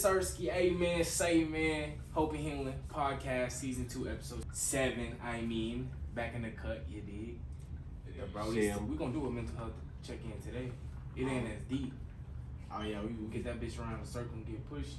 Sirski, Amen, Say Man, Hope and Healing Podcast, Season 2, Episode 7, back in the cut, you dig? Yeah, bro, we gonna do a mental health check-in today. It ain't as deep. Oh yeah, we will get that bitch around the circle and get pushed.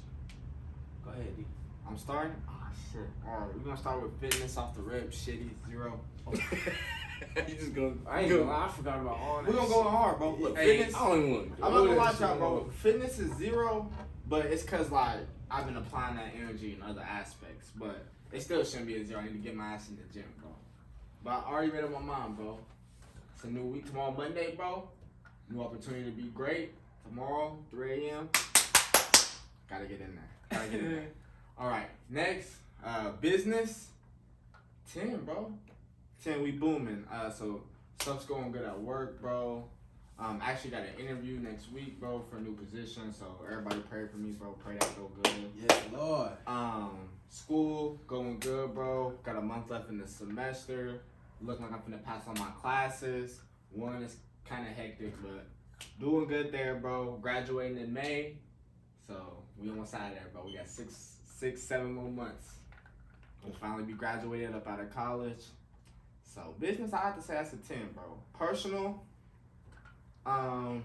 Go ahead, D. I'm starting? Oh shit. Alright, we're gonna start with fitness off the rip, shitty, 0. You just gonna, I ain't gonna lie, I forgot about all that. We're gonna go hard, bro. Look, fitness. I don't even want I'm not gonna lie to y'all, bro. Fitness is 0, but it's cause like I've been applying that energy in other aspects. But it still shouldn't be a 0. I need to get my ass in the gym, bro. But I already made up my mind, bro. It's a new week. Tomorrow, Monday, bro. New opportunity to be great. Tomorrow, 3 a.m. Gotta get in there. Alright, next, business. 10, bro. 10, we booming. So stuff's going good at work, bro. Actually got an interview next week, bro, for a new position. So everybody pray for me, bro. Pray that go good. Yes, Lord. School going good, bro. Got a month left in the semester. Looking like I'm finna pass on my classes. One is kind of hectic, but doing good there, bro. Graduating in May. So we almost out of there, bro. We got 7 more months. We'll finally be graduated up out of college. So business, I have to say that's a 10, bro. Personal, I'll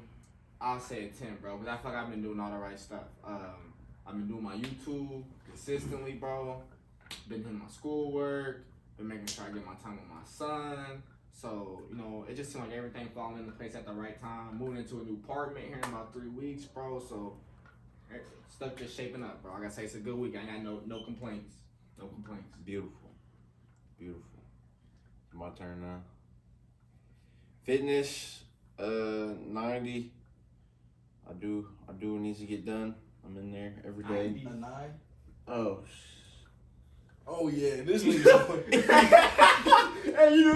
say a 10, bro. But I feel like I've been doing all the right stuff. I've been doing my YouTube consistently, bro. Been hitting my schoolwork. Been making sure I get my time with my son. So, you know, it just seemed like everything falling into place at the right time. Moving into a new apartment here in about 3 weeks, bro. So stuff just shaping up, bro. I gotta say it's a good week. I ain't got no complaints. No complaints. Beautiful. My turn now. Fitness, 90. I do what needs to get done. I'm in there every day. A 9? Oh yeah, this nigga's Hey, you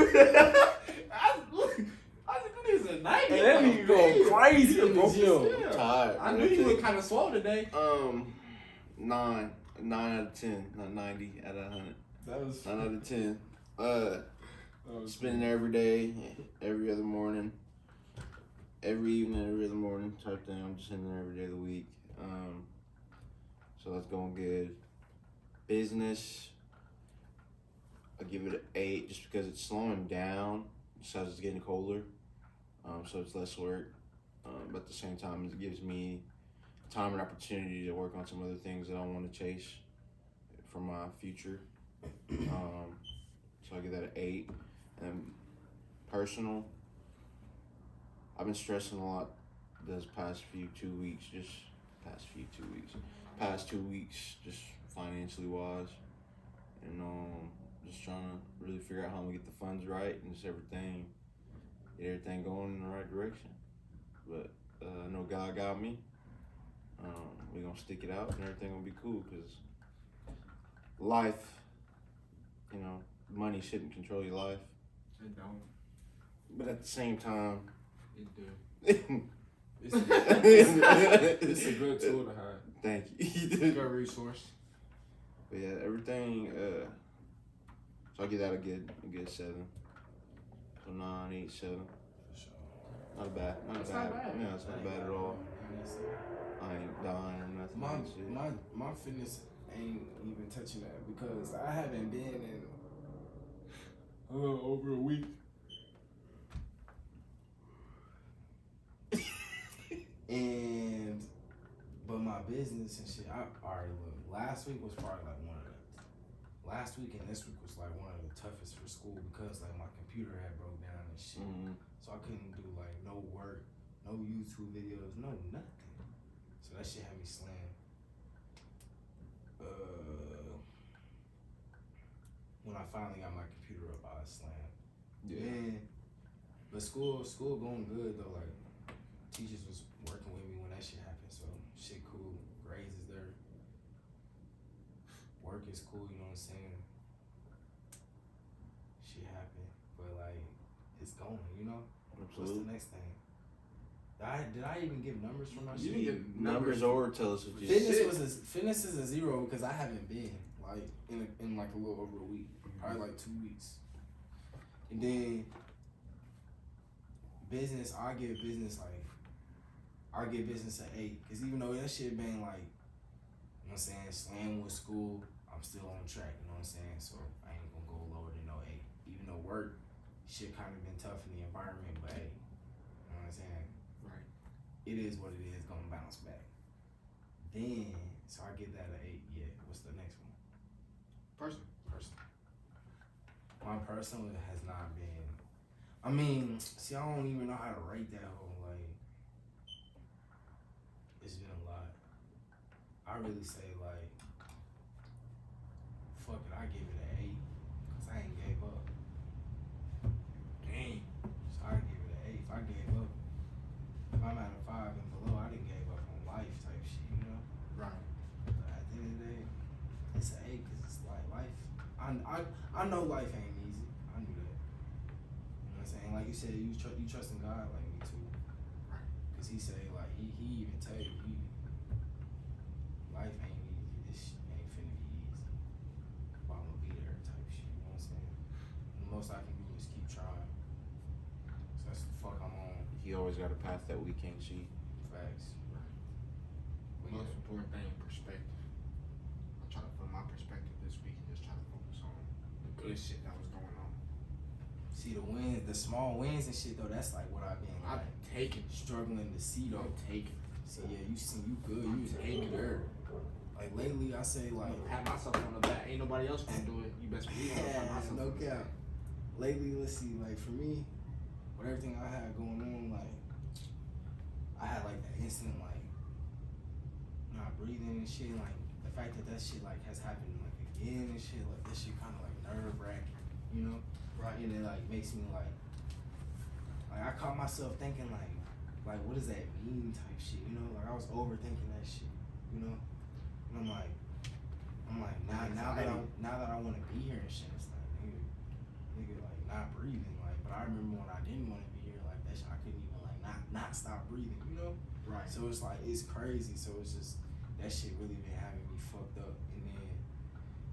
I think it's a 90. Hey, that nigga going crazy in the gym. I'm tired. I knew you look kind of swole today. 9 out of 10, not 90 out of 100. That was 9 out of 10. Spending every day, every other morning, every evening, every other morning type thing. I'm just in there every day of the week. So that's going good. Business, I give it an 8 just because it's slowing down besides it's getting colder. So it's less work. But at the same time, it gives me time and opportunity to work on some other things that I want to chase for my future. So I give that an 8. And personal, I've been stressing a lot this past 2 weeks, just financially wise, and just trying to really figure out how I'm gonna get the funds right and just get everything going in the right direction. But I know God got me. We're gonna stick it out and everything gonna be cool, because life, money shouldn't control your life. It don't. But at the same time, It do. it's a good tool to have. Thank you. Good resource. But yeah, everything. So I give that a good 7. So 9, 8, 7. Not bad. Not bad. Yeah, it's not bad at all. I ain't dying or nothing. My fitness ain't even touching that because I haven't been in over a week. But my business and shit, I already look. Last week was probably like last week and this week was like one of the toughest for school because like my computer had broke down and shit. Mm-hmm. So I couldn't do like no work, no YouTube videos, no nothing. So that shit had me slammed. When I finally got my computer up, I was slammed. Yeah. But school going good though. Like teachers was working with me when that shit happened. So shit cool. Grades is there. Work is cool. You know what I'm saying? Shit happened, but like it's going. You know. Absolutely. What's the next thing? Did I even give numbers for my You shit? didn't give Numbers or tell us what you Fitness is a 0 because I haven't been like in like a little over a week, probably like 2 weeks. And then business, I give business an 8 because even though that shit been like You know what I'm saying? Slam with school, I'm still on track, you know what I'm saying? So I ain't gonna go lower than no 8. Even though work, shit kind of been tough in the environment, but hey, you know what I'm saying? Right. It is what it is, gonna bounce back. Then, so I get that at 8, yeah. What's the next one? Personal. My personal has not been, I mean, see, I don't even know how to rate that whole, like, it's been a lot. I really say, like, fuck it, I give it an 8, because I ain't gave up. Dang. So I give it an 8. If I gave up, if I'm at a 5 and below, I didn't gave up on life type shit, you know? Right. But at the end of the day, it's an 8 because it's like life. I know life ain't easy. I knew that. You know what I'm saying? Like you said, you trust in God like me too. Right. Because he said, like, he even tell you, life ain't easy. This shit ain't finna be easy. But I'm gonna be there type shit. You know what I'm saying? And the most I can do is keep trying. So that's the fuck I'm on. He always got a path that we can't see. Facts. The most important thing, perspective. I try to put my perspective this week and just try to focus on the good shit that was going on. See the wins, the small wins and shit though. That's like what I've been I've like taken. struggling to see though. I'm taking. See, yeah, you good. You taking there. Like lately, I say I'm like gonna pat myself on the back. Ain't nobody else gonna do it. You best believe I'm gonna pat myself no on the cap. back. Lately, let's see, like for me, with everything I had going on, like I had like that instant like not breathing and shit. Like the fact that shit like has happened like again and shit, like that shit kind of like nerve wracking, you know? Right. And it like makes me like I caught myself thinking like what does that mean type shit, you know? Like I was overthinking that shit, you know? And I'm like now that I want to be here and shit, it's like nigga like not breathing, like. But I remember when I didn't want to be here, like that shit, I couldn't even like not stop breathing, you know? Right. So it's like it's crazy. So it's just that shit really been having me fucked up, and then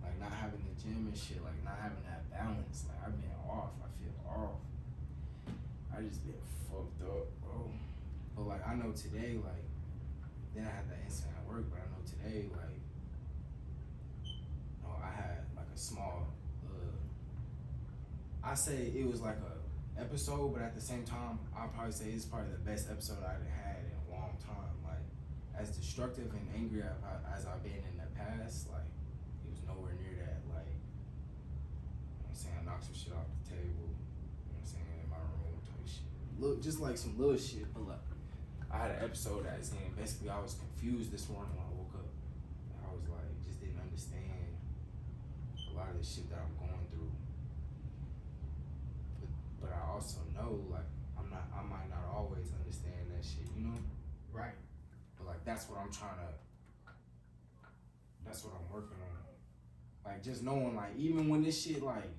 like not having the gym and shit, like not having that balance, like I've been off. I feel off. I just been fucked up, bro. But like I know today, like then I had that incident at work, but I know today, like I had like a small. I say it was like a episode, but at the same time, I'll probably say it's probably the best episode I've had in a long time. Like as destructive and angry as I've been in the past, like it was nowhere near that. Like you know what I'm saying, I knocked some shit off the table. You know what I'm saying, in my room, type shit. Look, just like some little shit, but like I had an episode that saying basically I was confused this morning when I woke up. I was like, just didn't understand a lot of the shit that I'm going through. But I also know like I might not always understand that shit, you know? Right. But like that's what I'm working on. Like just knowing like even when this shit like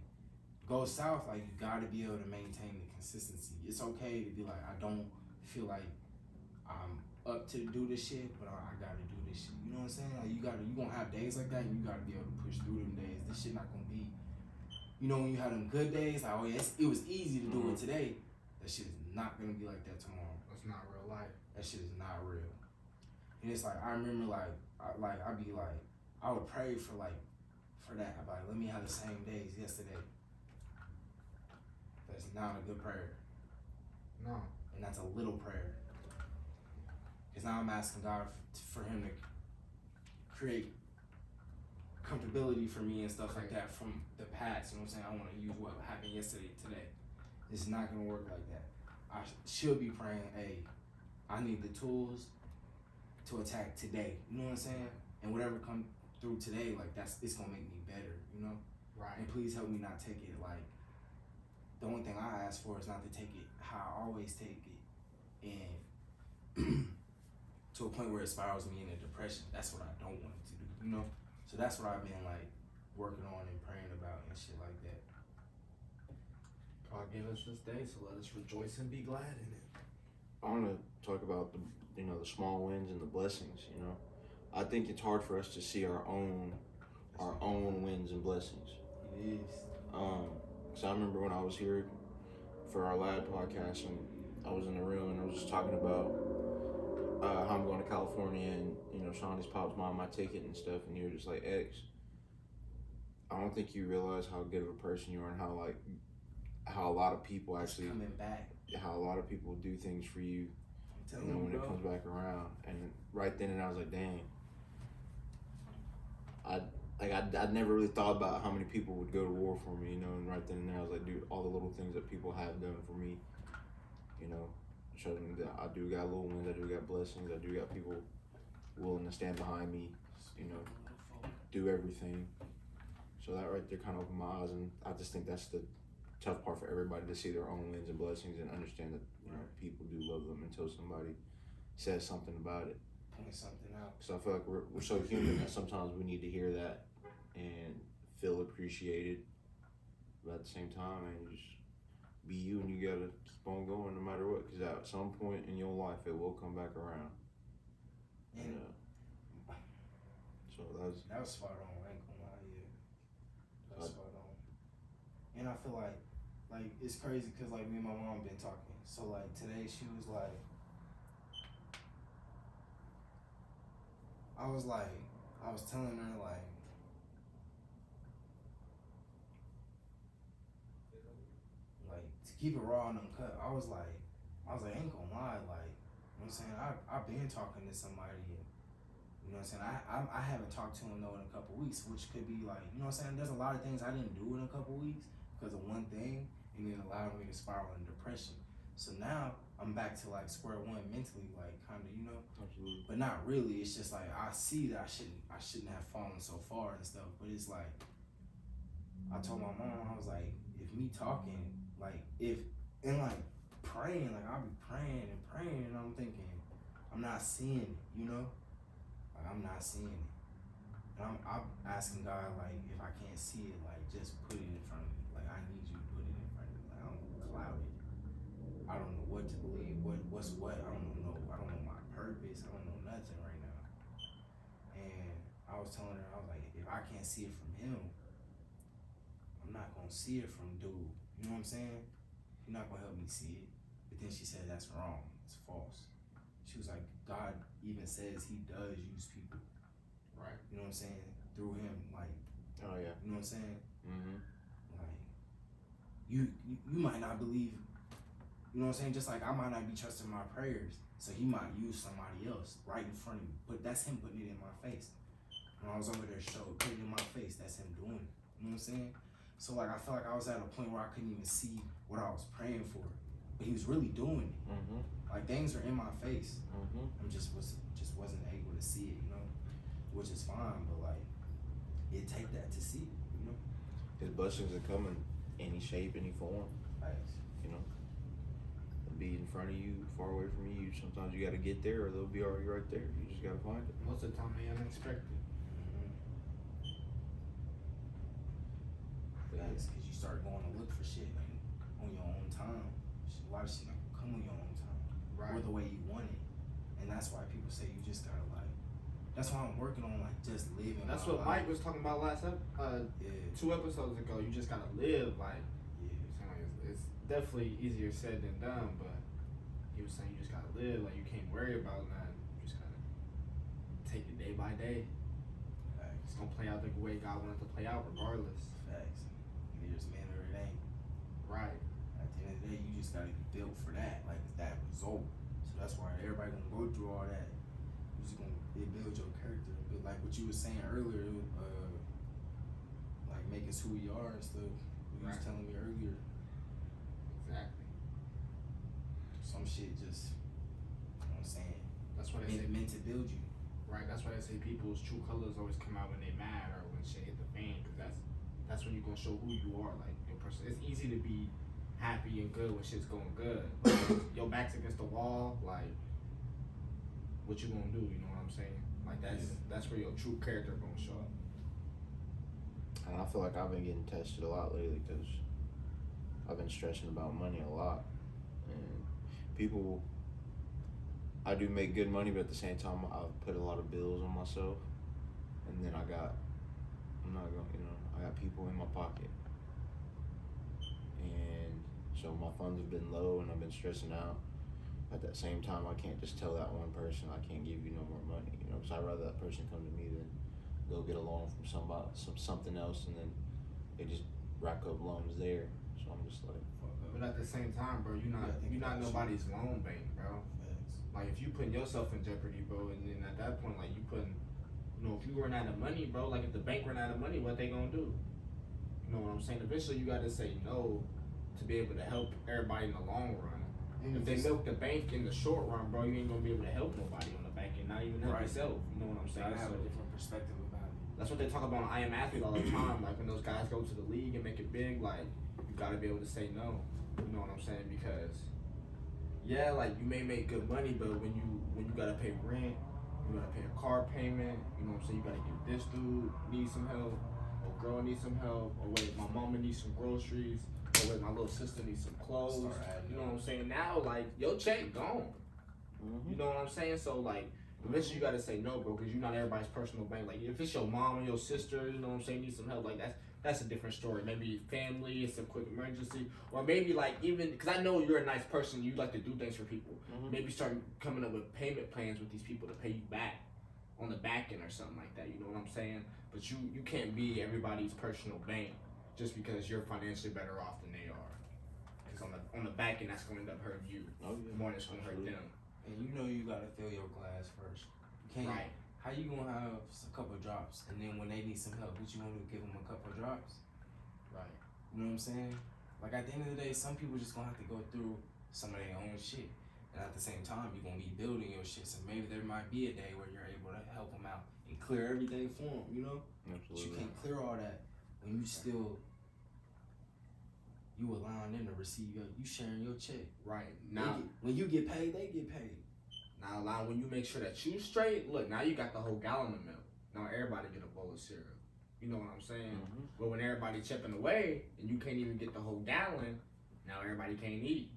goes south, like you gotta be able to maintain the consistency. It's okay to be like, I don't feel like I'm up to do this shit, but I gotta do this shit. You know what I'm saying? Like you gonna have days like that, and you gotta be able to push through them days. This shit not gonna be, you know, when you have them good days, like oh yeah, it was easy to do it today. That shit is not gonna be like that tomorrow. That's not real life. That shit is not real. And it's like I remember I'd be like I would pray for that. I'd be like, let me have the same days yesterday. That's not a good prayer. No. And that's a little prayer. Because now I'm asking God for him to create comfortability for me and stuff like that from the past. You know what I'm saying? I want to use what happened yesterday today. It's not going to work like that. I should be praying, hey, I need the tools to attack today. You know what I'm saying? And whatever come through today, like it's going to make me better, you know? Right. And please help me not take it like, the only thing I ask for is not to take it how I always take it and to a point where it spirals me into depression. That's what I don't want it to do, you know? So that's what I've been like working on and praying about and shit like that. God gave us this day, so let us rejoice and be glad in it. I want to talk about the small wins and the blessings. You know, I think it's hard for us to see our own wins and blessings. It is. So I remember when I was here for our lad podcast and I was in the room and I was just talking about how I'm going to California, and Shawnee's pop's buying my ticket and stuff, and you're just like, X, I don't think you realize how good of a person you are, and how a lot of people actually coming back. How a lot of people do things for you, when it comes back around. And right then and I was like, dang. I'd never really thought about how many people would go to war for me, and right then and there I was like, dude, all the little things that people have done for me, showing me that I do got little wins, I do got blessings, I do got people willing to stand behind me, do everything. So that right there kind of opened my eyes, and I just think that's the tough part for everybody, to see their own wins and blessings and understand that people do love them until somebody says something about it. Point something out. So I feel like we're so human that sometimes we need to hear that and feel appreciated, but at the same time, man, you just be you, and you gotta keep on going no matter what, because at some point in your life it will come back around. And so that was spot on. I ain't gonna lie, yeah. That was spot on. And I feel like it's crazy because like me and my mom been talking. So like today she was like, I was telling her like to keep it raw and uncut. I was like, I ain't gonna lie, like, you know what I'm saying? I've been talking to somebody, and you know what I'm saying? I haven't talked to him though in a couple weeks, which could be like, you know what I'm saying? There's a lot of things I didn't do in a couple weeks because of one thing, and it allowed me to spiral into depression. So now I'm back to like square one mentally, like kind of, Absolutely. But not really. It's just like I see that I shouldn't have fallen so far and stuff. But it's like I told my mom, I was like, if me talking, like like praying, like I'll be praying, and I'm thinking I'm not seeing it, like I'm not seeing it. And I'm asking God, like, if I can't see it, like just put it in front of me. Like I need you to put it in front of me. Like I don't cloud it. I don't know what to believe, what's what. I don't know my purpose. I don't know nothing right now. And I was telling her, I was like, if I can't see it from him, I'm not gonna see it from dude. You know what I'm saying? You're not gonna help me see it. But then she said that's wrong. It's false. She was like, God even says he does use people. Right. You know what I'm saying? Through him, like. Oh yeah. You know what I'm saying? Mm-hmm. Like, you might not believe. You know what I'm saying? Just like I might not be trusting my prayers, so he might use somebody else right in front of me. But that's him putting it in my face. When I was over there, put it in my face. That's him doing it. You know what I'm saying? So like I felt like I was at a point where I couldn't even see what I was praying for, but he was really doing it. Mm-hmm. Like things are in my face. Mm-hmm. I just wasn't able to see it, which is fine. But like it take that to see it, His blessings are coming any shape, any form. Thanks. They'll be in front of you, far away from you. Sometimes you got to get there, or they'll be already right there. You just got to find it. Most of the time, they unexpected. Because you start going to look for shit like, on your own time. A lot of shit not gonna come on your own time, Right. or the way you want it. And that's why people say you just gotta like. That's why I'm working on like just living. That's my what life. Mike was talking about last 2 episodes ago. You just gotta live like. Yeah. It's definitely easier said than done, but he was saying you just gotta live. Like you can't worry about nothing. You just gotta take it day by day. Facts. It's gonna play out the way God wanted to play out, regardless. Facts. Either it's meant or it ain't. Right. At the end of the day, you just gotta be built for that, like that result. So that's why everybody gonna go through all that. You just gonna build your character, but like what you was saying earlier, like making us who we are and stuff. You was telling me earlier. Exactly. Some shit just, you know what I'm saying. That's why they say meant to build you. Right. That's why they say people's true colors always come out when they mad or when shit hit the fan, because that's when you're gonna show who you are, like your person. It's easy to be happy and good when shit's going good. But your back's against the wall, like what you gonna do? You know what I'm saying? Like that's where your true character gonna show up. And I feel like I've been getting tested a lot lately because I've been stressing about money a lot. And people, I do make good money, but at the same time, I've put a lot of bills on myself. And then I got people in my pocket. And so my funds have been low and I've been stressing out. at that same time, I can't just tell that one person I can't give you no more money. You know, because I'd rather that person come to me than go get a loan from something else, and then they just rack up loans there. So I'm just like, fuck up. But at the same time, bro, you're not nobody's loan bank, bro. Like if you putting yourself in jeopardy, bro, and then at that point, like you putting, you know, if you run out of money, bro, like if the bank run out of money, what they gonna do? You know what I'm saying? Eventually, you gotta say no to be able to help everybody in the long run. If they milk the bank in the short run, bro, you ain't gonna be able to help nobody on the back end, not even help yourself. You know what I'm saying? I have a different perspective about it. That's what they talk about on I Am Athlete all the time. Like when those guys go to the league and make it big, like you gotta be able to say no. You know what I'm saying? Because yeah, like you may make good money, but when you gotta pay rent, you gotta pay a car payment. You know what I'm saying? You gotta give this dude need some help, or girl needs some help, or wait, my mama needs some groceries, or wait, my little sister needs some clothes. You know what I'm saying? Now, like your check gone. You know what I'm saying? So like. Eventually you gotta say no, bro, because you're not everybody's personal bank. Like if it's your mom or your sister, you know what I'm saying, need some help, like that's a different story. Maybe family, it's a quick emergency, or maybe like even because I know you're a nice person, you like to do things for people. Maybe start coming up with payment plans with these people to pay you back on the back end or something like that. You know what I'm saying? But you can't be everybody's personal bank just because you're financially better off than they are. Because on the back end, that's going to end up hurting you more than it's going to hurt them. And you know you gotta fill your glass first. You can't. Right. How you gonna have a couple drops and then when they need some help, what you gonna do? Give them a couple drops? Right. You know what I'm saying? Like at the end of the day, some people just gonna have to go through some of their own shit, and at the same time, you're gonna be building your shit. So maybe there might be a day where you're able to help them out and clear everything for them. You know? absolutely. But you can't clear all that when you still. You allowing them to receive you sharing your check. Right. Now, when you get paid, they get paid. Now, when you make sure that you straight, look, now you got the whole gallon of milk. Now everybody get a bowl of cereal. You know what I'm saying? But when everybody chipping away and you can't even get the whole gallon, now everybody can't eat.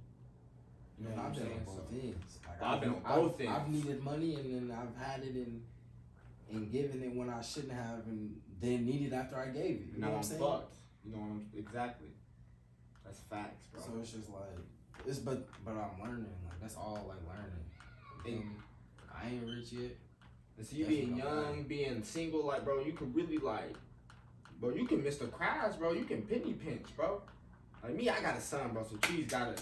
You know what I'm saying? I've been on both ends. Like, I've been on both ends. I've needed money and then I've had it and given it when I shouldn't have and then needed after I gave it. You know what I'm saying? Fucked. You know what I'm exactly. That's facts, bro. So it's just like but I'm learning. Like that's all like learning. And I ain't rich yet. And see, you being young, being single, like bro, you can really like, bro, you can miss the crowds, bro. You can penny pinch, bro. Like me, I got a son, bro. So Cheese gotta,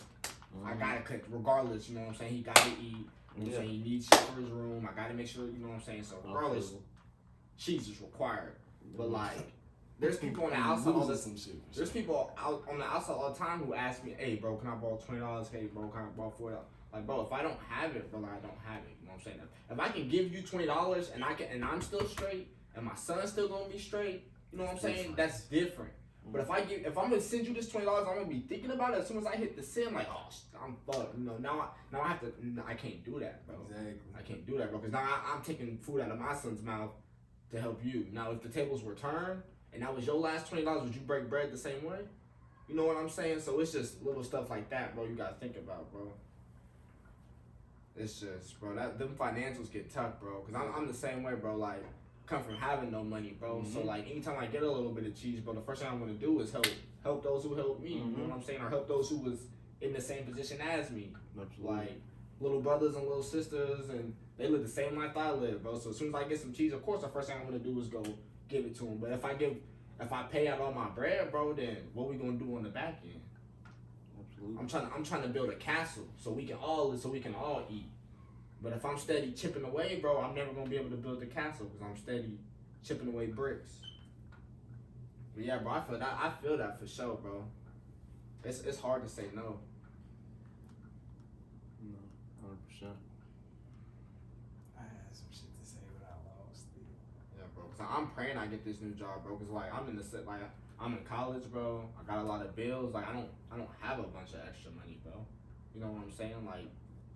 I gotta cut regardless. You know what I'm saying? He gotta eat. You know what I'm saying? He needs shit for his room. I gotta make sure. You know what I'm saying? So regardless, Cheese is required. But like. There's people on the outside all the There's people out on the outside all the time who ask me, "Hey, bro, can I borrow $20? Hey, bro, can I borrow $40?" Like, bro, if I don't have it, bro, like, I don't have it. You know what I'm saying? If I can give you $20 and I'm still straight and my son's still gonna be straight, you know what I'm saying? That's different. But if I'm gonna send you this $20, I'm gonna be thinking about it as soon as I hit the send. Like, oh, I'm fucked. You know, now I have to. I can't do that, bro. Exactly. I can't do that, bro. Because now I'm taking food out of my son's mouth to help you. Now, if the tables were turned. And that was your last $20, would you break bread the same way? You know what I'm saying? So it's just little stuff like that, bro, you gotta think about, bro. It's just, bro, them financials get tough, bro. Cause I'm the same way, bro, like, come from having no money, bro. So like, anytime I get a little bit of cheese, bro, the first thing I'm gonna do is help those who help me, you know what I'm saying? Or help those who was in the same position as me. Absolutely. Like, little brothers and little sisters, and they live the same life I live, bro. So as soon as I get some cheese, of course, the first thing I'm gonna do is go give it to them. But if I pay out all my bread, bro, then what we gonna do on the back end? Absolutely. I'm trying to build a castle so we can all eat. But if I'm steady chipping away, bro, I'm never gonna be able to build the castle because I'm steady chipping away bricks. But yeah, bro, I feel that for sure, bro. It's hard to say no. No, 100%. I'm praying I get this new job, bro, cause like I'm in college, bro. I got a lot of bills. Like I don't have a bunch of extra money, bro. You know what I'm saying? Like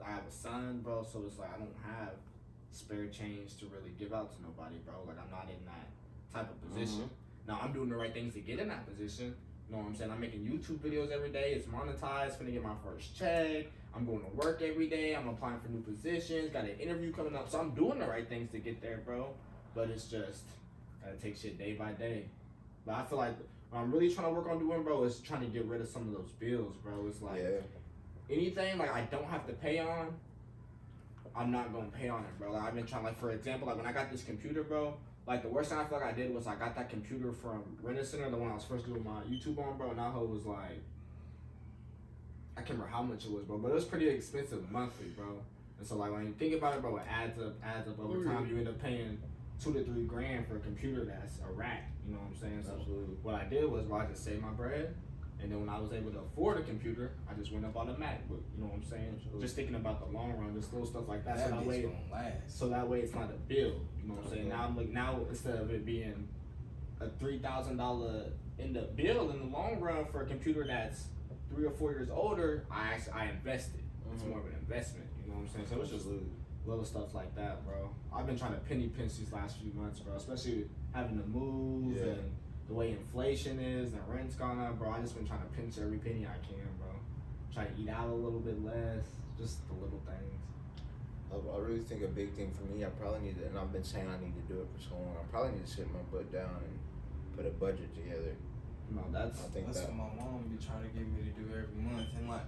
I have a son, bro, so it's like I don't have spare change to really give out to nobody, bro. Like I'm not in that type of position. Now I'm doing the right things to get in that position. You know what I'm saying? I'm making YouTube videos every day. It's monetized. Finna get my first check. I'm going to work every day. I'm applying for new positions. Got an interview coming up. So I'm doing the right things to get there, bro. But it's just, gotta take shit day by day. But I feel like what I'm really trying to work on doing, bro, is trying to get rid of some of those bills, bro. It's like, anything like I don't have to pay on, I'm not gonna pay on it, bro. Like, I've been trying, like, for example, like when I got this computer, bro, like the worst thing I feel like I did was I got that computer from Rent Center, the one I was first doing my YouTube on, bro, and that hoe was like, I can't remember how much it was, bro, but it was pretty expensive monthly, bro. And so like when you think about it, bro, it adds up over time. You end up paying $2 to $3 grand for a computer that's a rack. You know what I'm saying? So Absolutely. what I did was, bro, I just saved my bread, and then when I was able to afford a computer, I just went up on a MacBook. You know what I'm saying? Absolutely. Just thinking about the long run, just little stuff like that. That So that way, gonna last. so that way it's not a bill. You know what I'm saying? Okay. Now I'm like, now instead of it being a $3,000 end up bill in the long run for a computer that's 3 or 4 years older, I invested. It's more of an investment. You know what I'm saying? So it's just little stuff like that, bro. I've been trying to penny pinch these last few months, bro. Especially having to move and the way inflation is and rent's gone up, bro. I just been trying to pinch every penny I can, bro. Try to eat out a little bit less, just the little things. I really think a big thing for me, I probably need to, and I've been saying I need to do it for so long, I probably need to sit my butt down and put a budget together. No, that's what my mom be trying to get me to do every month, and like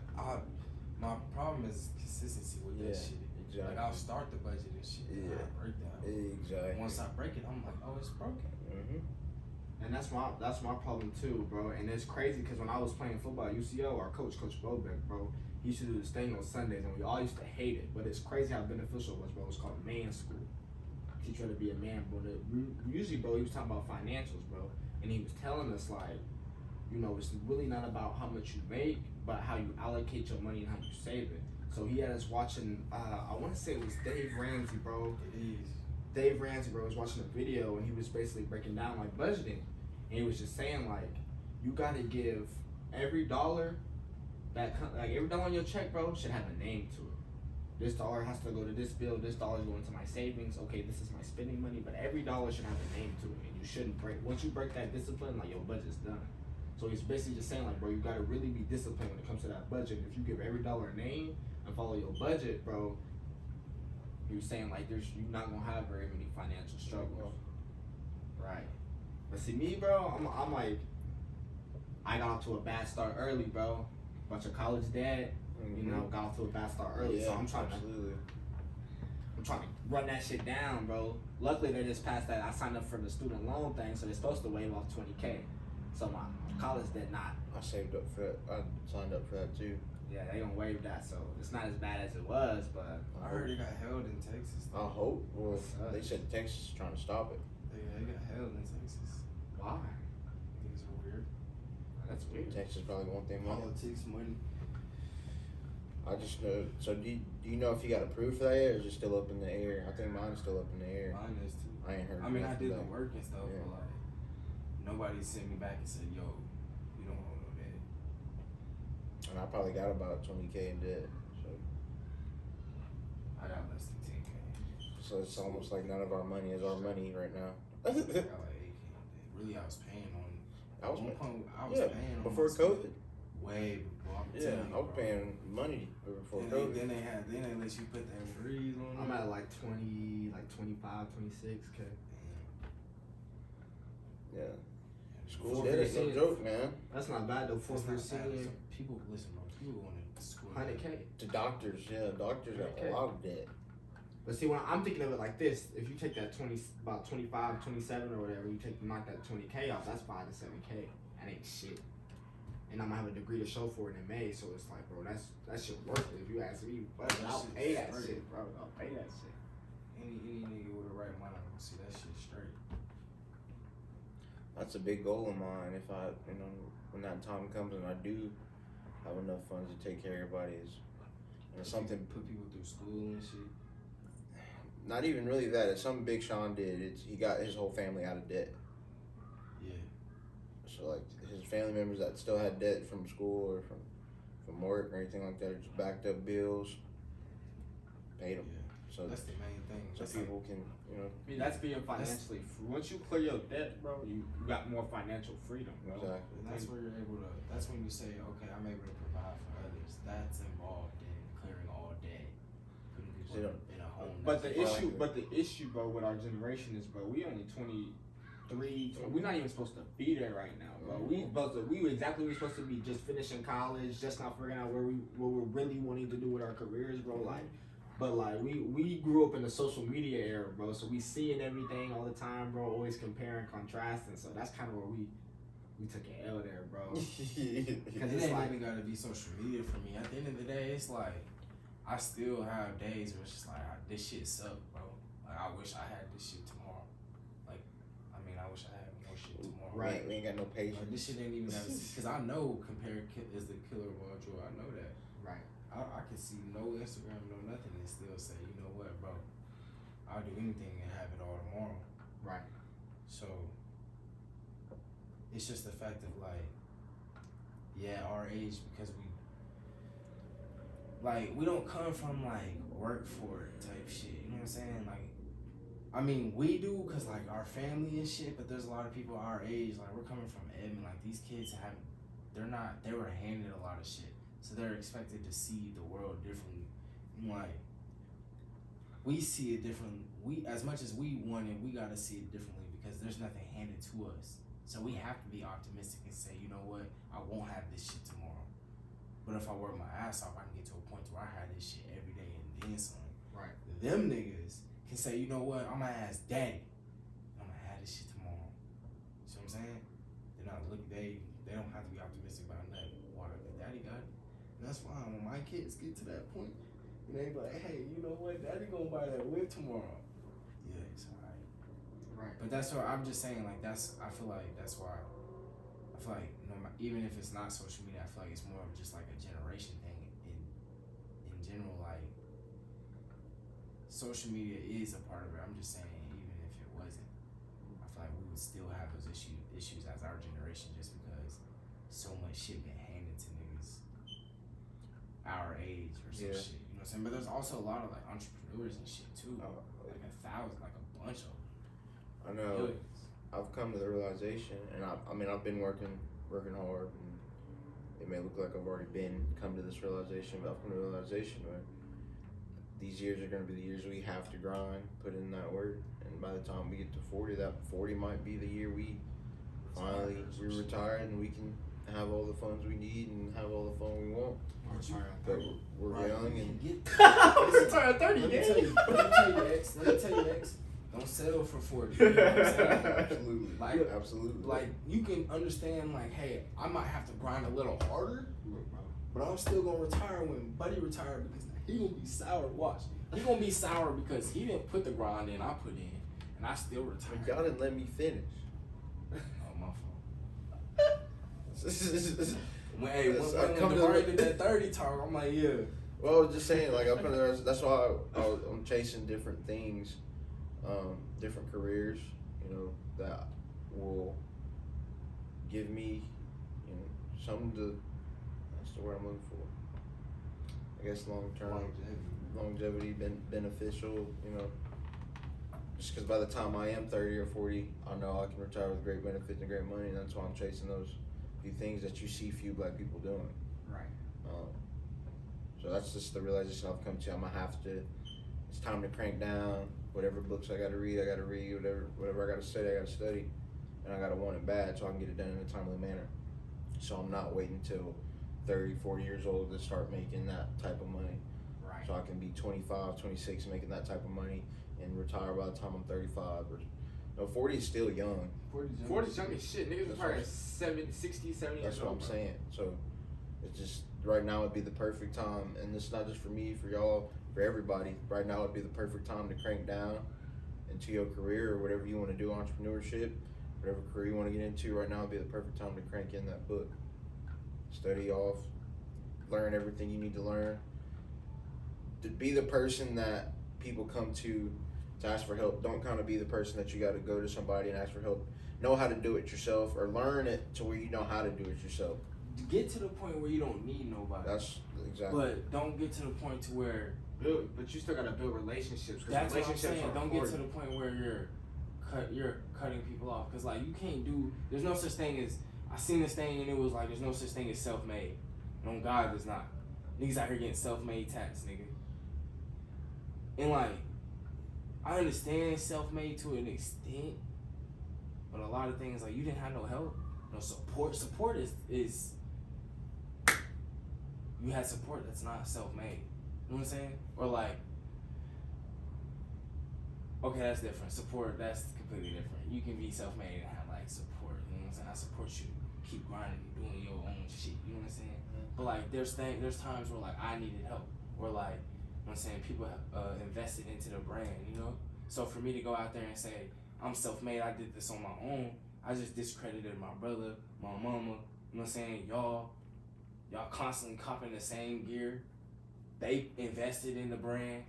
my problem is consistency with that shit. Exactly. Like I'll start the budget and shit, and I break down. Exactly. Once I break it, I'm like, oh, it's broken. And that's my problem too, bro. And it's crazy because when I was playing football at UCO, our Coach Bobeck, bro, he used to do this thing on Sundays, and we all used to hate it. But it's crazy how beneficial it was, bro. It was called Man School. Teach you how to be a man, bro. Usually, bro, he was talking about financials, bro, and he was telling us like, you know, it's really not about how much you make, but how you allocate your money and how you save it. So he had us watching, I want to say it was Dave Ramsey, bro. Dave Ramsey, bro, was watching a video, and he was basically breaking down like budgeting. And he was just saying like, you gotta give every dollar every dollar on your check, bro, should have a name to it. This dollar has to go to this bill, this dollar is going to my savings, okay, this is my spending money, but every dollar should have a name to it. And you shouldn't once you break that discipline, like your budget's done. So he's basically just saying like, bro, you gotta really be disciplined when it comes to that budget. If you give every dollar a name and follow your budget, bro, he was saying like you're not gonna have very many financial struggles. Right. But see me, bro, I'm like, I got off to a bad start early, bro. Bunch of college debt, you know, got off to a bad start early. So I'm trying to run that shit down, bro. Luckily they just passed that. I signed up for the student loan thing, so they're supposed to waive off $20K. So my college debt not. I saved up for that. I signed up for that too. Yeah, they gonna waive that, so it's not as bad as it was, but I heard it got held in Texas. I hope. Well, they said Texas is trying to stop it. Yeah, it got held in Texas. why? Things are weird. That's weird. Texas probably want their money. Politics, money. I just know. So do you know if you got approved for that yet, or is it still up in the air? I think mine's still up in the air. Mine is too. I ain't heard. I mean, I nothing did the back. work and stuff, but like, nobody sent me back and said, "Yo, you don't owe no debt." And I probably got about 20K in debt. So I got less than 10K. So it's almost like none of our money is our money right now. I got like 8K in debt. Really, I was paying on. I was paying on before my stuff COVID. Way before. I'm Yeah, telling you, I was bro. paying money before Then COVID. then they let you put that freeze on. I'm it. at like 20, like 25, 26K. Yeah. School Fourth debt year ain't no senior. joke, man. That's not bad though. Fourth year That's not bad. senior, People listen, bro. People want to school. 100K. To doctors, doctors got Okay. a lot of debt. But see, when I'm thinking of it like this, if you take that about 25, 27 or whatever, you knock that 20K off, that's 5 to 7K. That ain't shit. And I'm gonna have a degree to show for it in May, so it's like, bro, that shit worth it. If you ask me, but That I'll shit pay that straight. shit, bro. I'll pay that shit. Any nigga with the right mind, I'm gonna see that shit straight. That's a big goal of mine. If I, when that time comes and I do have enough funds to take care of everybody, and it's something. Put people through school and shit. Not even really that. It's something Big Sean did. He got his whole family out of debt. Yeah. So like his family members that still had debt from school or from work or anything like that, just backed up bills, paid them. Yeah. So That's the main thing. so That's people can I mean, that's being financially free. Once you clear your debt, bro, you got more financial freedom, bro. Exactly. And that's where you're able to. That's when you say, okay, I'm able to provide for others. That's involved in clearing all debt, putting people in a home. But the that's- issue, bro, with our generation is, bro, we only 23. We're not even supposed to be there right now, bro. We exactly where we're supposed to be, just finishing college, just not figuring out what we're really wanting to do with our careers, bro. Like, But like we grew up in the social media era, bro. So we seeing everything all the time, bro. Always comparing, contrasting. So that's kind of where we took an L there, bro. Because Because it it's ain't like, even gotta be social media for me. At the end of the day, it's like I still have days where it's just like this shit suck, bro. Like I wish I had this shit tomorrow. Like I mean, I wish I had more shit tomorrow. Right, we ain't got no patience. Like, this shit ain't even that. Because I know compared is the killer of all joy. I know that. right. I can see no Instagram, no nothing, and still say, you know what, bro, I'll do anything and have it all tomorrow. Right. So it's just the fact of like, yeah, our age, because we don't come from like work for it type shit. You know what I'm saying? Like, I mean, we do because like our family and shit, but there's a lot of people our age, like we're coming from Edmond, like these kids they were handed a lot of shit. So they're expected to see the world differently. And like, we see it differently. As much as we want it, we gotta see it differently because there's nothing handed to us. So we have to be optimistic and say, you know what, I won't have this shit tomorrow. But if I work my ass off, I can get to a point where I have this shit every day and then some. Right. Them niggas can say, you know what, I'm gonna ask daddy. I'm gonna have this shit tomorrow. See what I'm saying? They're not they don't have to be optimistic about nothing. Why? Because daddy got it. And that's fine. When my kids get to that point, and they be like, hey, you know what, daddy gonna buy that whip tomorrow. Yeah, it's alright. Right. But that's what I'm just saying, like I feel like that's why even if it's not social media, I feel like it's more of just like a generation thing in general. Like social media is a part of it. I'm just saying, even if it wasn't, I feel like we would still have those issues as our generation, just because so much shit been handed to niggas our age or some shit. You know what I'm saying? But there's also a lot of like entrepreneurs and shit too. Like a bunch of them. I know. I've come to the realization, and I've been working hard, and it may look like I've already come to this realization, but I've come to the realization where these years are going to be the years we have to grind, put in that work, and by the time we get to 40, that 40 might be the year we finally retire and we can have all the funds we need and have all the fun we want. But we're young and retire at 30. Let me tell you, X. Don't settle for 40. You know what I'm saying? Absolutely. Absolutely. Like, you can understand, like, hey, I might have to grind a little harder, but I'm still gonna retire when Buddy retired, because he gonna be sour. Watch. He gonna be sour because he didn't put the grind in I put in, and I still retired. Y'all didn't let me finish. Oh, my fault. When Barry did that 30 talk, I'm like, yeah. Well, I was just saying, like, that's why I'm chasing different things. Different careers, you know, that will give me, you know, something to, that's the word I'm looking for. I guess long-term longevity, beneficial, you know, just because by the time I am 30 or 40, I know I can retire with great benefits and great money, and that's why I'm chasing those few things that you see few black people doing. Right. So that's just the realization I've come to. I'm gonna have to, it's time to crank down. Whatever books I gotta read, whatever I gotta study, and I gotta want it bad so I can get it done in a timely manner. So I'm not waiting until 30, 40 years old to start making that type of money. Right. So I can be 25, 26 making that type of money and retire by the time I'm 35. Or, no, 40 is still young. 40's young as shit. Niggas retire at 60, 70 That's years what old. I'm saying. So it's just, right now would be the perfect time, and it's not just for me, for y'all, for everybody. Right now would be the perfect time to crank down into your career or whatever you want to do, entrepreneurship, whatever career you want to get into. Right now would be the perfect time to crank in that book. Study off, learn everything you need to learn. To be the person that people come to ask for help. Don't kind of be the person that you got to go to somebody and ask for help. Know how to do it yourself, or learn it to where you know how to do it yourself. Get to the point where you don't need nobody. That's exactly. But don't get to the point to where But you still gotta build relationships. That's what I'm relationships saying. Don't important. get to the point where you're cutting people off, because like you can't do. There's no such thing as, I seen this thing and it was like, there's no such thing as self-made. And on God, there's not. Niggas out here getting self-made tats, nigga. And like, I understand self-made to an extent, but a lot of things, like, you didn't have no help, no support. Support is you had support that's not self-made. You know what I'm saying? Or like, Okay, that's different. Support, that's completely different. You can be self-made and have like support. You know what I'm saying? I support you. Keep grinding, doing your own shit. You know what I'm saying? But like, there's times where like I needed help, or like, you know what I'm saying, people invested into the brand. You know, so for me to go out there and say I'm self-made, I did this on my own, I just discredited my brother, my mama. You know what I'm saying? Y'all constantly copping the same gear. They invested in the brand.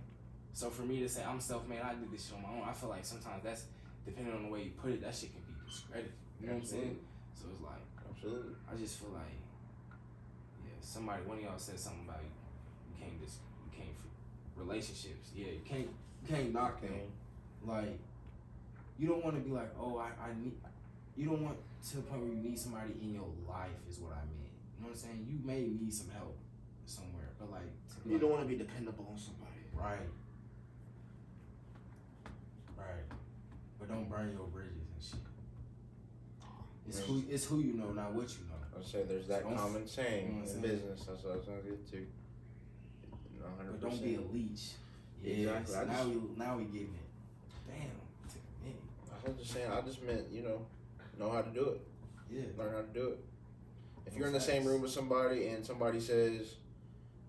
So for me to say I'm self-made, I did this shit on my own, I feel like sometimes that's, depending on the way you put it, that shit can be discredited. You know what I'm saying? So it's like, absolutely. I just feel like, yeah, one of y'all said something about relationships. Yeah, you can't knock them. Like, you don't want to be like, oh, you don't want to the point where you need somebody in your life is what I mean. You know what I'm saying? You may need some help somewhere, but like, you don't want to be dependable on somebody. Right. But don't burn your bridges and shit. It's who you know, not what you know. I'll say there's that common saying in business. That's what I was gonna get to. 100%. But don't be a leech. Yeah, exactly. Now we getting it. Damn. I was just saying. I just meant know how to do it. Yeah. Learn how to do it. If you're in the same room with somebody and somebody says,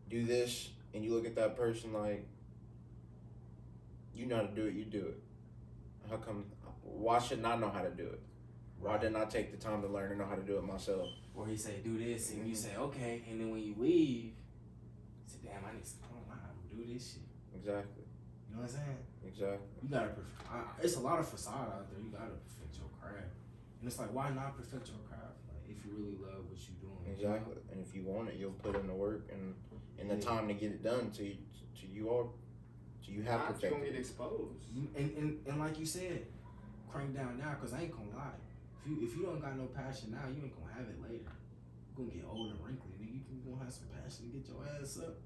"Do this," and you look at that person like, you know how to do it, you do it. How come? Why shouldn't I know how to do it? Why didn't I take the time to learn and know how to do it myself? Or he say, do this, and you say, okay, and then when you leave, you say, damn, I don't know how to do this shit. Exactly. You know what I'm saying? Exactly. You gotta it's a lot of facade out there. You gotta perfect your craft. And it's like, why not perfect your craft? Like, if you really love what you're doing. Exactly. And if you want it, you'll put in the work and the time to get it done till you have perfected. You're gonna get exposed. And like you said, crank down now, cause I ain't gonna lie. If you don't got no passion now, you ain't gonna have it later. You're gonna get old and wrinkly, nigga. You gonna have some passion to get your ass up.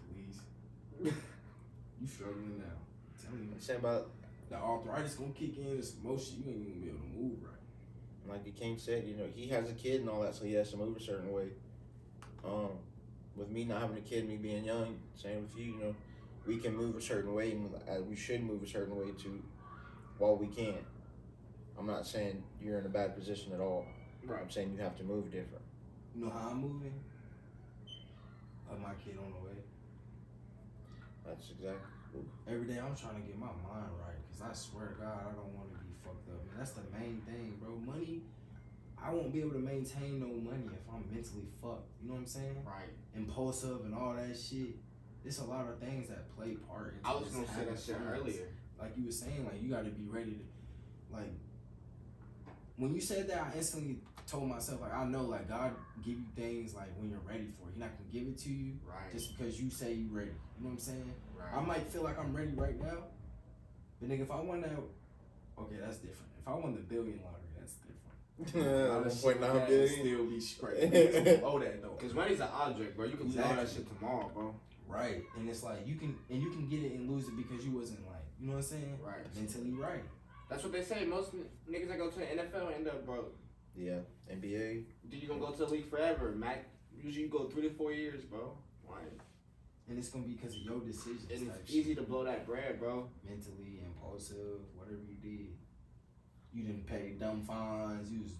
Please. You struggling now. I'm telling you. Saying about the arthritis gonna kick in, this motion, you ain't even gonna be able to move right. Like Dcaine said, he has a kid and all that, so he has to move a certain way. With me not having a kid, me being young, same with you, we can move a certain way, and we should move a certain way too, while we can. I'm not saying you're in a bad position at all. Right. I'm saying you have to move different. You know how I'm moving? Of my kid on the way. That's exactly. Every day I'm trying to get my mind right, because I swear to God, I don't want to be fucked up. Man, that's the main thing, bro. Money, I won't be able to maintain no money if I'm mentally fucked. You know what I'm saying? Right. Impulsive and all that shit. There's a lot of things that play part into I was gonna say that shit earlier. Like you were saying, like, you gotta be ready to, like, when you said that, I instantly told myself, like, I know, like, God give you things, like, when you're ready for it. He's not gonna give it to you just because you say you ready. You know what I'm saying? Right. I might feel like I'm ready right now, but nigga, if I won that, okay, that's different. If I won the billion lottery, that's different. 1.9 billion. Still be straight. Below that though. Cause money's an object, bro. You can blow that shit tomorrow, bro. Right, and it's like you can get it and lose it because you wasn't, like, you know what I'm saying? Right. Mentally right. That's what they say. Most niggas that go to the NFL end up broke. Yeah, NBA. Dude, you gonna go to the league forever, Mac. Usually you go 3 to 4 years, bro. Like, and it's gonna be because of your decisions. And it's easy to blow that bread, bro. Mentally, impulsive, whatever you did. You didn't pay dumb fines. You was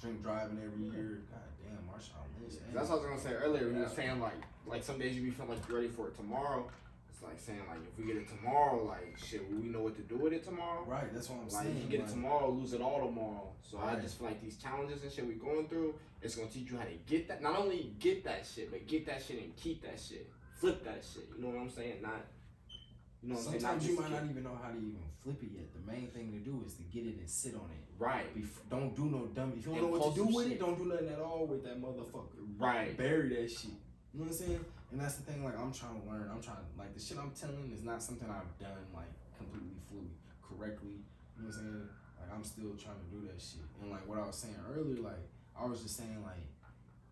drink driving every year. God damn, Marshawn Lynch. That's what I was gonna say earlier. When you were saying like some days you be feeling like you're ready for it tomorrow. It's like saying, like, if we get it tomorrow, like, shit, will we know what to do with it tomorrow? Right, that's what I'm saying. Like, if you get it tomorrow, lose it all tomorrow. So I just feel like these challenges and shit we going through, it's gonna teach you how to get that. Not only get that shit, but get that shit and keep that shit. Flip that shit. You know what I'm saying? Not, you know what I'm saying? Sometimes you might not even know how to even flip it yet. The main thing to do is to get it and sit on it. Right. Don't do no dumb. If you don't know what to do with it, don't do nothing at all with that motherfucker. Right. Bury that shit. You know what I'm saying? And that's the thing, like, I'm trying to learn. Like, the shit I'm telling is not something I've done, like, completely, fully, correctly. You know what I'm saying? Like, I'm still trying to do that shit. And, like, what I was saying earlier, like, I was just saying, like,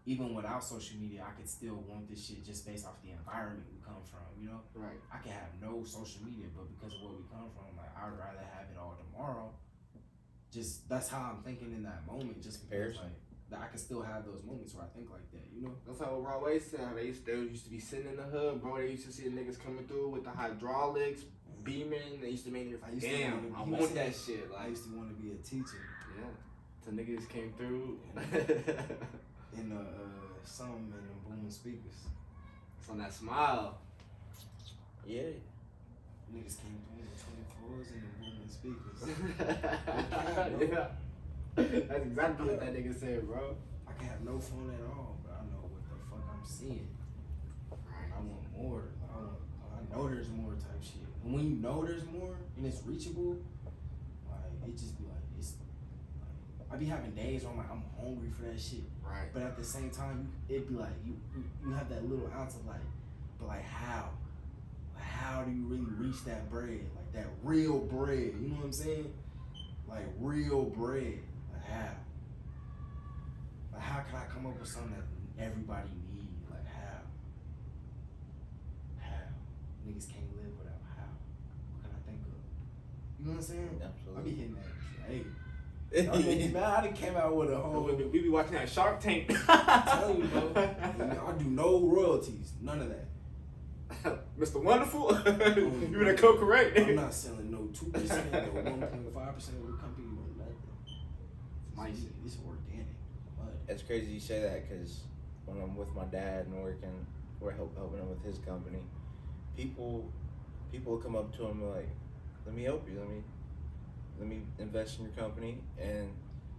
even without social media, I could still want this shit just based off the environment we come from, you know? Right. I can have no social media, but because of where we come from, like, I'd rather have it all tomorrow. Just, that's how I'm thinking in that moment, just because, like, that I can still have those moments where I think like that, you know? That's how Raw Way said. They used to be sitting in the hood, bro. They used to see the niggas coming through with the hydraulics, beaming. They used to make me I used to damn, wanna- I he want was that saying- shit. I Like, used to want to be a teacher. yeah, the niggas came through. In the something in the booming speakers. It's on that smile. Yeah. Niggas came through in the 24s and the booming speakers. Yeah. That's exactly what that nigga said, bro. I can have no phone at all, but I know what the fuck I'm seeing. And I want more. I know there's more type shit. And when you know there's more and it's reachable, like it just be like like, I be having days where I'm like I'm hungry for that shit. Right. But at the same time, it'd be like you have that little ounce of like, but like how? Like how do you really reach that bread? Like that real bread. You know what I'm saying? Like real bread. Like how? Like how can I come up with something that everybody need? Like how? How? Niggas can't live without how. What can I think of? You know what I'm saying? Absolutely. I be hitting that shit. Hey. Y'all make me mad. I done came out with a whole. We be watching that Shark Tank. I'm telling you, bro. I do no royalties. None of that. Mr. Wonderful, you better go correct. I'm not selling no 2% or 1.5% of the company or nothing. My shit. It's organic. But It's crazy you say that because when I'm with my dad and we're helping him with his company, people will come up to him like, "Let me help you. Let me invest in your company." And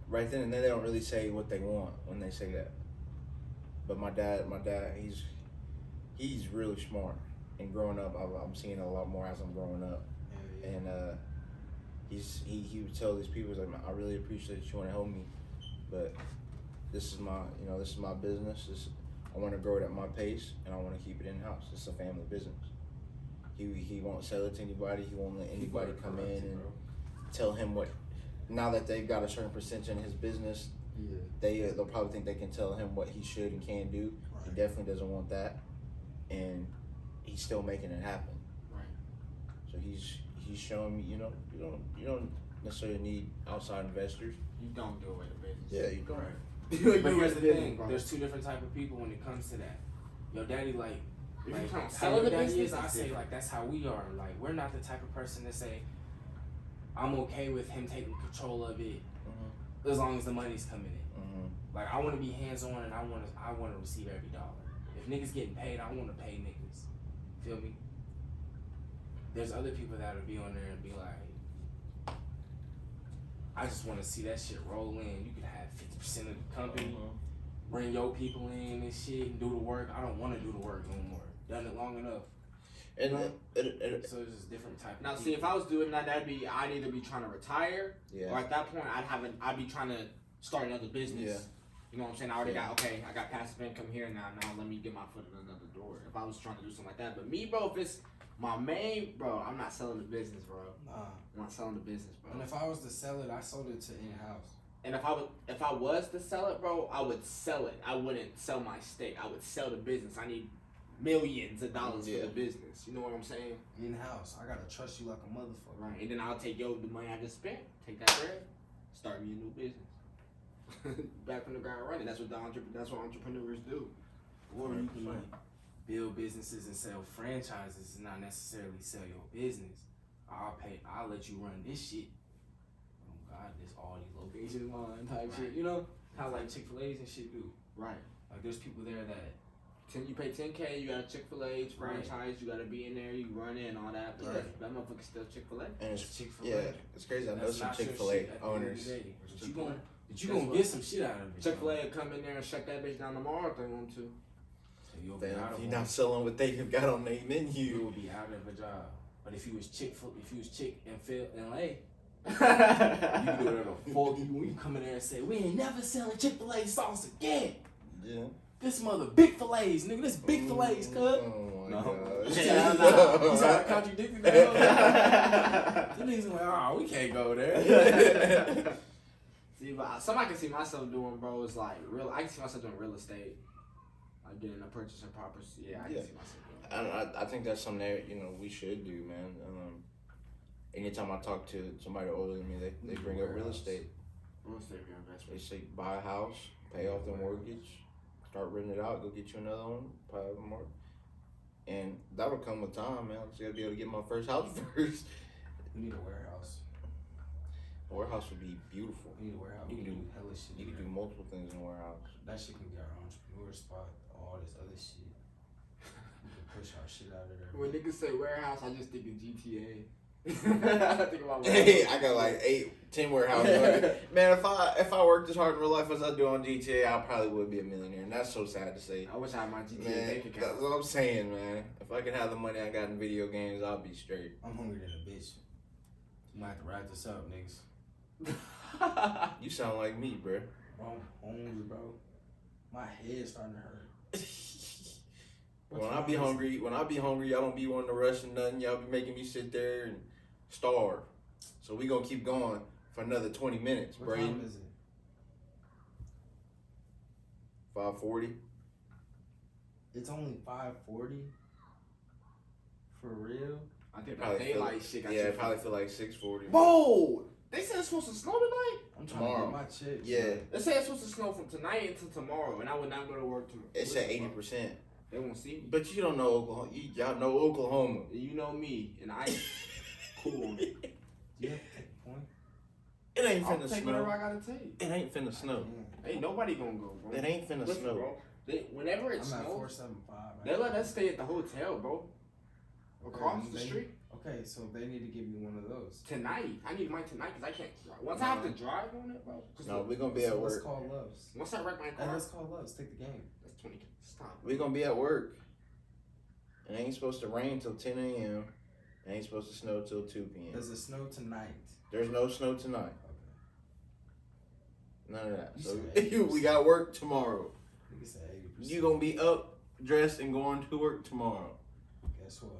right then and there, they don't really say what they want when they say that. But my dad, he's really smart. And growing up, I'm seeing a lot more as I'm growing up. yeah. And he would tell these people, he's like, "I really appreciate you want to help me, but this is my business. I want to grow it at my pace, and I want to keep it in house. It's a family business." He won't sell it to anybody. He won't let anybody come in and tell him what. Now that they've got a certain percentage in his business, they'll probably think they can tell him what he should and can do. Right. He definitely doesn't want that, and he's still making it happen. Right. So he's showing me, you don't necessarily need outside investors. You don't do away with business. Yeah, you don't. Right. But here's the thing: bro. there's two different type of people when it comes to that. Your daddy, like If you like trying to how sell your the daddy business, is, I it's say different. like that's how we are. Like we're not the type of person to say I'm okay with him taking control of it Mm-hmm. as long as the money's coming in. Mm-hmm. Like I want to be hands on and I want to receive every dollar. If niggas getting paid, I want to pay niggas. Feel me? There's other people that'll be on there and be like, I just want to see that shit roll in. You could have 50% of the company, bring your people in and shit, and do the work. I don't want to do the work no more. Done it long enough. And So it's just different type. Now, of see, if people. I was doing that, I'd either be trying to retire, yeah. or at that point, I'd be trying to start another business. Yeah. You know what I'm saying? I already I got passive income here now. Now let me get my foot in another door. If I was trying to do something like that, but me, bro, if it's my main, bro, I'm not selling the business, bro. Nah. I'm not selling the business, bro. And if I was to sell it, I sold it to in-house. And if I was to sell it, bro, I would sell it. I wouldn't sell my stake. I would sell the business. I need millions of dollars for the business. You know what I'm saying? In-house. I gotta trust you like a motherfucker. Right. And then I'll take the money I just spent, take that bread, start me a new business. Back from the ground running. That's what entrepreneurs do. Or you can like build businesses and sell franchises and not necessarily sell your business. I'll let you run this shit. Oh God, this all these locations line type shit. You know how like Chick-fil-A's and shit do. Right. Like there's people there that You pay $10K, you got a Chick-fil-A franchise, you gotta be in there, you run it and all that. But Right. that motherfucker's still Chick-fil-A. And it's Chick-fil-A. Yeah, it's crazy. I know That's some not your Chick-fil-A shit at the end of the owners. day. But you gonna Guess gonna what? get some shit out of it. Chick-fil-A will come in there and shut that bitch down tomorrow if they want to. So you'll be out of You're one. not selling what they've got on their You menu. will be out of a job. But if you was Chick and Phil in LA, you can do whatever the fuck you when you come in there and say, we ain't never selling Chick-fil-A sauce again. Yeah. This mother big fillets, nigga. This big fillets, cuz. Oh my No. God. Yeah, no. You saw how contradicted that was? The niggas like, oh, we can't go there. See, but something I can see myself doing, bro, is like I can see myself doing real estate. Like getting a purchase and property. Yeah, I can see myself doing that. I think that's something that we should do, man. Anytime I talk to somebody older than me, they bring up real estate. Real estate They investment. say buy a house, pay off the mortgage, start renting it out, go get you another one, pay off the mortgage, And that'll come with time, man. I just gotta be able to get my first house first. You need a warehouse. A warehouse would be beautiful. You need a warehouse. You can do hella shit. You can do multiple things in a warehouse. That shit can be our entrepreneur spot. All this other shit. We can push our shit out of there. When niggas say warehouse, I just think of GTA. I think about Hey, I got like 8-10 warehouses. Man, if I worked as hard in real life as I do on GTA, I probably would be a millionaire. And that's so sad to say. I wish I had my GTA Man, bank account. that's what I'm saying, man. If I could have the money I got in video games, I'll be straight. I'm hungry than a bitch. You might have to wrap this up, niggas. You sound like me, bro. Bro, I'm hungry, bro. My head's starting to hurt. When I be hungry, y'all don't be wanting to rush and nothing. Y'all be making me sit there and starve. So we gonna keep going for another 20 minutes, What time is it? 5:40. It's only 5:40. For real? I think that Probably feel daylight like, shit got yeah, you. it probably feel like 6:40. Whoa! They said it's supposed to snow tonight? I'm trying Tomorrow. to get my chips. Yeah, They said it's supposed to snow from tonight until tomorrow, and I would not go to work tomorrow. it's at 80%. They won't see me. But you don't know Oklahoma. Y'all know Oklahoma. You know me, and I cool on it. Do you have to take a point? It ain't I'll finna take whatever snow. I gotta take. It ain't finna snow. Ain't nobody gonna go, bro. It ain't finna Listen, snow. bro. Whenever it I'm at snows, 475. they let us stay at the hotel, bro. Across the street. Okay, so they need to give me one of those. Tonight. I need mine tonight because I can't drive. Once I have to drive on it, bro. 'Cause No, look, we gonna be So at let's work. call Loves. once I wreck my Hey, car, let's call Loves. Take the game. that's 20. Stop. We gonna be at work. It ain't supposed to rain till 10 a.m. It ain't supposed to snow till 2 p.m. Does it snow tonight? There's no snow tonight. Okay. None of that. You So said 80%. we got work tomorrow. Nigga said 80%. You gonna be up, dressed, and going to work tomorrow. Guess what?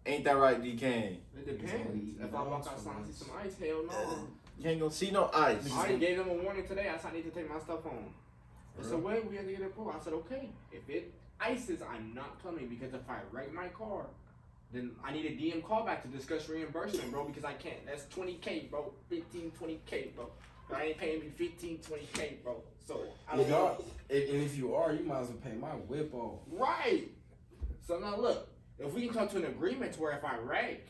Ain't that right, Dcaine? It depends. If I walk outside and see some ice, hell no. You ain't gonna see no ice. I already gave them a warning today. I said I need to take my stuff home. They For said, real? when we have to get it approved? I said, okay. If it ices, I'm not coming because if I wreck my car, then I need a DM callback to discuss reimbursement, bro, because I can't. That's 20K, bro. 15, 20K, bro. I ain't paying me 15, 20K, bro. So, I don't know. And if you are, you might as well pay my whip off. Right. So now look, if we can come to an agreement to where if I wreck,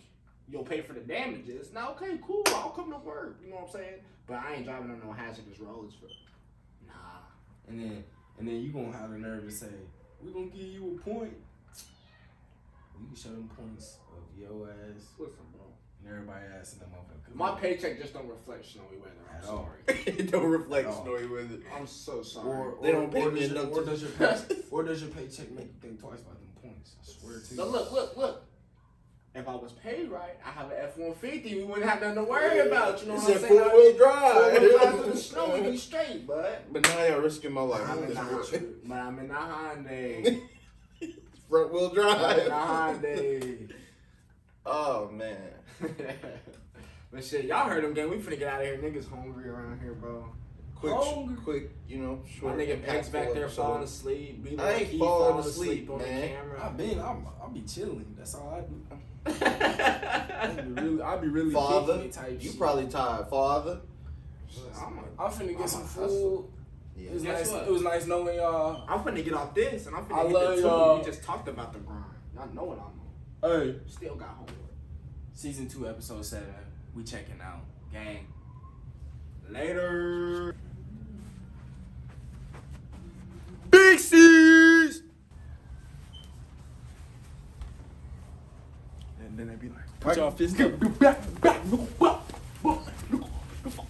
you'll pay for the damages. Now, okay, cool. I'll come to work. You know what I'm saying? But I ain't driving on no hazardous roads for. Nah. And then you gonna have the nerve to say, we're gonna give you a point. You can show them points of your ass Listen, bro. and everybody ass in them motherfucker. My paycheck just don't reflect snowy weather. I'm At all. sorry. It don't reflect At all. snowy weather. I'm so sorry. They don't pay me does enough or to- does your paycheck, or does your paycheck make you think twice about them points? I swear to you. So look. If I was paid right, I have an F-150. We wouldn't have nothing to worry about. You know It's what I'm a saying? four-wheel drive. Four-wheel drive through the snow and be straight, bud. But now y'all risking my life. I'm in with the this shit. Hyundai. But I'm in the Hyundai. Front wheel I'm in the drive. Hyundai. Oh man. But shit, y'all heard them, gang. We finna get out of here. Niggas hungry around here, bro. Quick, you know, My short. nigga X back impactful there episode. falling asleep. Be I like ain't he falling asleep, on the man. camera. I'll be chilling. That's all I do. I'll be really Father, kicking it type you shit. probably tired, father. I'm finna get some hustle. food. Yeah. It was Guess nice. what? It was nice knowing y'all. I'm finna get off this and I'm finna I hit love the y'all. two. We just talked about the grind. Y'all know what I'm on. Hey, Still got homework. Season 2, episode 7. We checking out. Gang. Later. BigX! And then they be like, put y'all fist up. Back.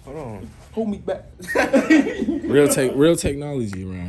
Hold on. Hold me back. Real technology, man.